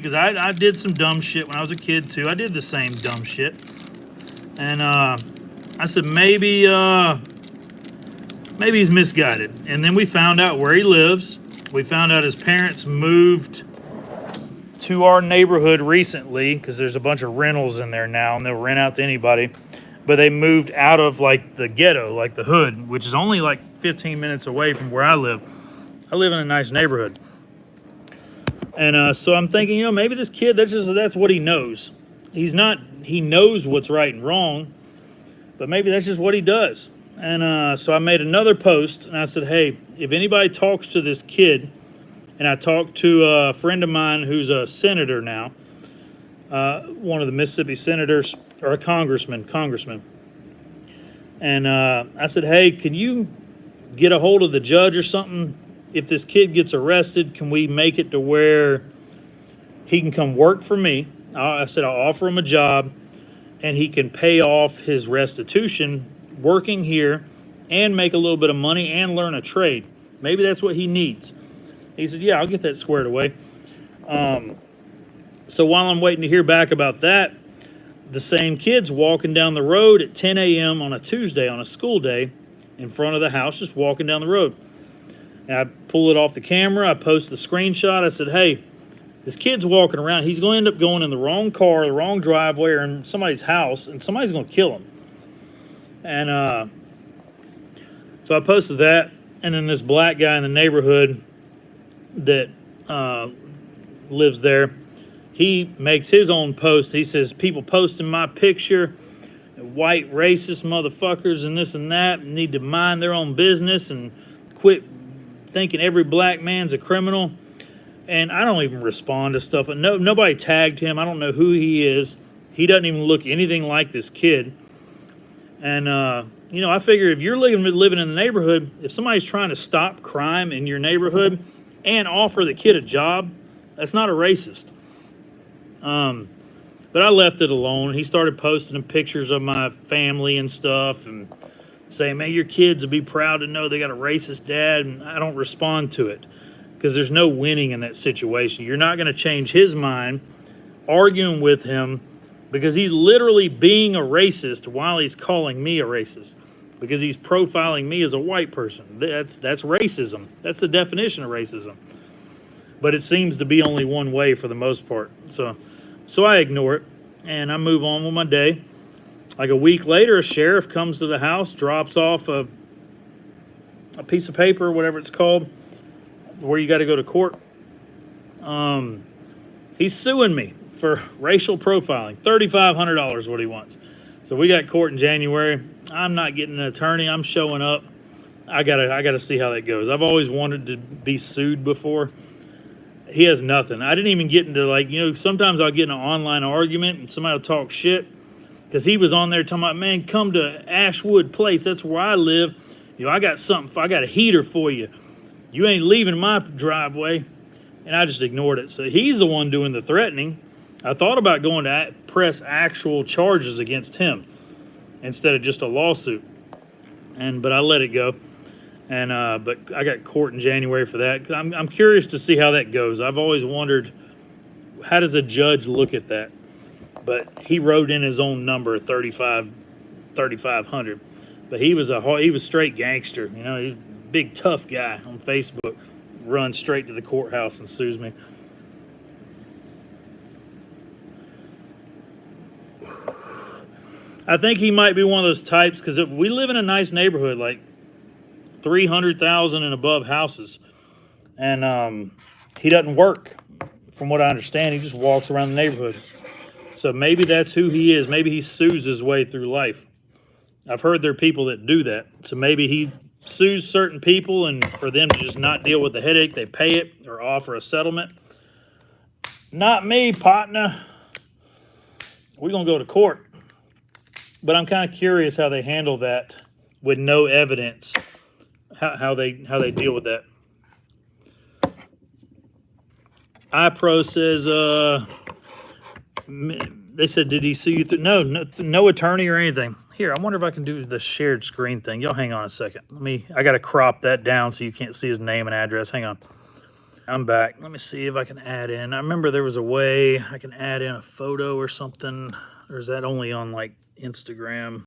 because I did some dumb shit when I was a kid too. I did the same dumb shit. And I said, maybe he's misguided. And then we found out where he lives. We found out his parents moved to our neighborhood recently because there's a bunch of rentals in there now and they'll rent out to anybody. But they moved out of like the ghetto, like the hood, which is only like 15 minutes away from where I live. I live in a nice neighborhood. And so I'm thinking, maybe this kid, that's what he knows. He knows what's right and wrong, but maybe that's just what he does. And so I made another post and I said, hey, if anybody talks to this kid, and I talked to a friend of mine who's a senator now, one of the Mississippi senators, or a congressman. And I said, hey, can you get a hold of the judge or something? If this kid gets arrested, can we make it to where he can come work for me? I said, I'll offer him a job and he can pay off his restitution working here and make a little bit of money and learn a trade. Maybe that's what he needs. He said, yeah, I'll get that squared away. So while I'm waiting to hear back about that, the same kid's walking down the road at 10 a.m. on a Tuesday, on a school day, in front of the house, just walking down the road. And I pull it off the camera. I post the screenshot. I said, hey, this kid's walking around. He's going to end up going in the wrong car, the wrong driveway, or in somebody's house, and somebody's going to kill him. And so I posted that. And then this black guy in the neighborhood that lives there, he makes his own post. He says, people posting my picture, white racist motherfuckers and this and that, need to mind their own business and quit thinking every black man's a criminal. And I don't even respond to stuff. Nobody tagged him. I don't know who he is. He doesn't even look anything like this kid. And, I figure if you're living in the neighborhood, if somebody's trying to stop crime in your neighborhood and offer the kid a job, that's not a racist. But I left it alone. He started posting pictures of my family and stuff and saying, man, your kids will be proud to know they got a racist dad. And I don't respond to it because there's no winning in that situation. You're not going to change his mind arguing with him because he's literally being a racist while he's calling me a racist because he's profiling me as a white person. That's racism. That's the definition of racism. But it seems to be only one way for the most part. So I ignore it and I move on with my day. Like a week later, a sheriff comes to the house, drops off a piece of paper, whatever it's called, where you got to go to court. He's suing me for racial profiling. $3,500 what he wants. So we got court in January. I'm not getting an attorney. I'm showing up. I gotta see how that goes. I've always wanted to be sued before. He has nothing. I didn't even get into sometimes I'll get in an online argument and somebody will talk shit. Because he was on there talking about, man, come to Ashwood Place. That's where I live. I got something. I got a heater for you. You ain't leaving my driveway. And I just ignored it. So he's the one doing the threatening. I thought about going to press actual charges against him instead of just a lawsuit. But I let it go. And but I got court in January for that. I'm curious to see how that goes. I've always wondered, how does a judge look at that? But he wrote in his own number, 3,500. But he was straight gangster. He's a big tough guy on Facebook. Runs straight to the courthouse and sues me. I think he might be one of those types because we live in a nice neighborhood, like 300,000 and above houses, and he doesn't work. From what I understand, he just walks around the neighborhood. So maybe that's who he is. Maybe he sues his way through life. I've heard there are people that do that. So maybe he sues certain people, and for them to just not deal with the headache, they pay it or offer a settlement. Not me, partner. We're going to go to court. But I'm kind of curious how they handle that with no evidence, how they deal with that. iPro says, they said, did he sue you? No attorney or anything. Here, I wonder if I can do the shared screen thing. Y'all hang on a second. I got to crop that down so you can't see his name and address. Hang on. I'm back. Let me see if I can add in. I remember there was a way I can add in a photo or something. Or is that only on like Instagram?